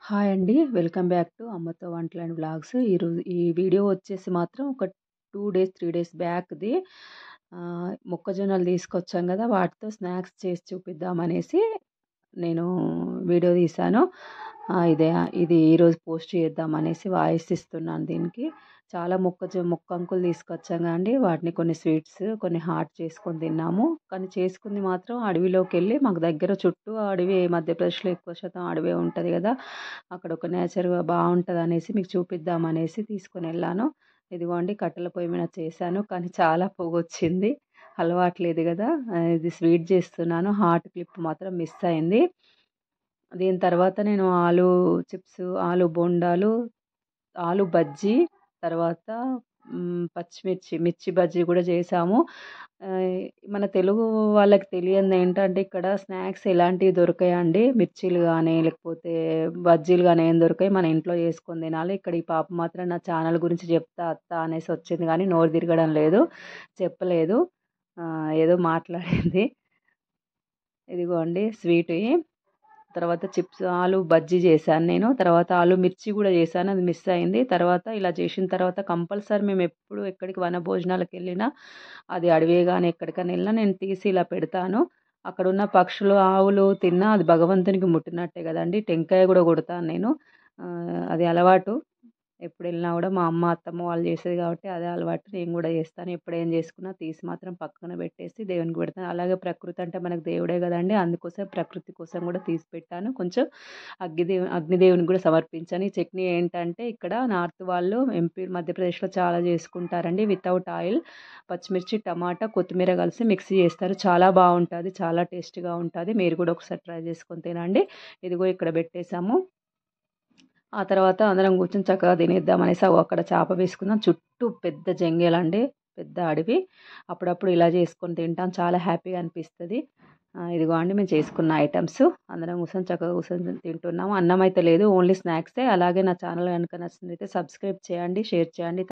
Hi అండి. Welcome back to అమ్మతో వంటలు అండ్ వ్లాగ్స్. ఈరోజు ఈ వీడియో వచ్చేసి మాత్రం ఒక 2 డేస్, 3 డేస్ బ్యాక్‌ది. మొక్కజొన్నలు తీసుకొచ్చాం గదా! వాటితో స్నాక్స్ చేసి చూపిద్దామనేసి నేను వీడియో తీశాను. ఇది ఈరోజు పోస్ట్ చేద్దామనేసి వాయిస్ ఇస్తున్నాను దీనికి. చాలా మొక్కంకులు తీసుకొచ్చాం కదండీ! వాటిని కొన్ని స్వీట్స్, కొన్ని హాట్ చేసుకొని తిన్నాము. కానీ చేసుకుంది మాత్రం అడవిలోకెళ్ళి మాకు దగ్గర చుట్టూ అడవి మధ్యప్రదేశ్‌లో ఎక్కువ శాతం అడవే ఉంటది గదా! అక్కడ ఒక నేచర్‌గా బావుంటదనేసి మీకు చూపిద్దామనేసి తీసుకొనెళ్ళాను. ఇదిగోండి కట్టెల పొయ్యి మీద చేశాను. కానీ చాలా పొగొచ్చింది. అలవాట్లేదు గదా! ఇది స్వీట్ చేస్తున్నాను. హాట్ క్లిప్ మాత్రం మిస్ అయింది. దీని తర్వాత నేను ఆలు చిప్స్, ఆలు బోండాలు, ఆలు బజ్జీ, తర్వాత మిర్చి బజ్జీ గూడా చేశాము. ఆహ్, మన తెలుగు వాళ్ళకి తెలియనిదేంటంటే ఇక్కడ స్నాక్స్ ఎలాంటివి దొరకయండి. మిర్చీలు గానీ, లేకపోతే బజ్జీలు గానీ ఏం దొరకయి. మన ఇంట్లో చేసుకొని తినాలి. ఇక్కడ ఈ పాప మాత్రం నా ఛానల్ గురించి చెప్తా అత్త అనేసి వచ్చింది గానీ నోరు తిరగడం లేదు. చెప్పలేదు. ఏదో మాట్లాడింది. ఇదిగోండి స్వీటుయి. తర్వాత చిప్స్ ఆలు బజ్జీ చేశాను నేను. తర్వాత ఆలు మిర్చి గూడా చేశాను. అది మిస్ అయింది. తర్వాత ఇలా చేసిన తర్వాత కంపల్సరీ మేమెప్పుడు ఎక్కడికి వనభోజనాలకెళ్ళినా అది అడవే గాని ఎక్కడికైనా ఎళ్ళినా నేను తీసి ఇలా పెడతాను. అక్కడున్న పక్షులు, ఆవులు తిన్నా అది భగవంతునికి ముట్టినట్టే గదండీ! టెంకాయ గూడా కొడతాను నేను. అది అలవాటు. ఎప్పుడెళ్ళినా గూడా మా అమ్మ, అత్తమ్మ వాళ్ళు చేసేది కాబట్టి అదే అలవాటు. నేను గూడా చేస్తాను. ఎప్పుడేం చేసుకున్నా తీసి మాత్రం పక్కన పెట్టేసి దేవునికి పెడతాను. అలాగే ప్రకృతి అంటే మనకు దేవుడే గదండీ! అందుకోసం ప్రకృతి కోసం గూడా తీసి పెట్టాను. కొంచెం అగ్నిదేవునికి గూడా సమర్పించాను. ఈ చట్నీ ఏంటంటే ఇక్కడ నార్త్ వాళ్ళు మధ్యప్రదేశ్‌లో చాలా చేసుకుంటారండి. వితౌట్ ఆయిల్ పచ్చిమిర్చి, టమాటా, కొత్తిమీర కలిసి మిక్సీ చేస్తారు. చాలా బావుంటది. చాలా టేస్టీగా ఉంటది. మీరు గూడా ఒకసారి ట్రై చేసుకొని తినండి. ఇదిగో ఇక్కడ పెట్టేసాము. ఆ తర్వాత అందరం కూర్చొని చక్కగా తినేద్దామనేసి అక్కడ చాప వేసుకున్నాం. చుట్టూ పెద్ద జంగేలండి. పెద్ద అడవి. అప్పుడప్పుడు ఇలా చేసుకొని తింటాం. చాలా హ్యాపీగా అనిపిస్తది. ఇదిగో అండి మేము చేసుకున్న ఐటెమ్స్. అందరం చక్కగా కూర్చొని తింటున్నాము. అన్నం అయితే లేదు. ఓన్లీ స్నాక్సే. అలాగే నా ఛానల్ గనుక నచ్చినట్లయితే సబ్స్క్రైబ్ చేయండి, షేర్ చేయండి.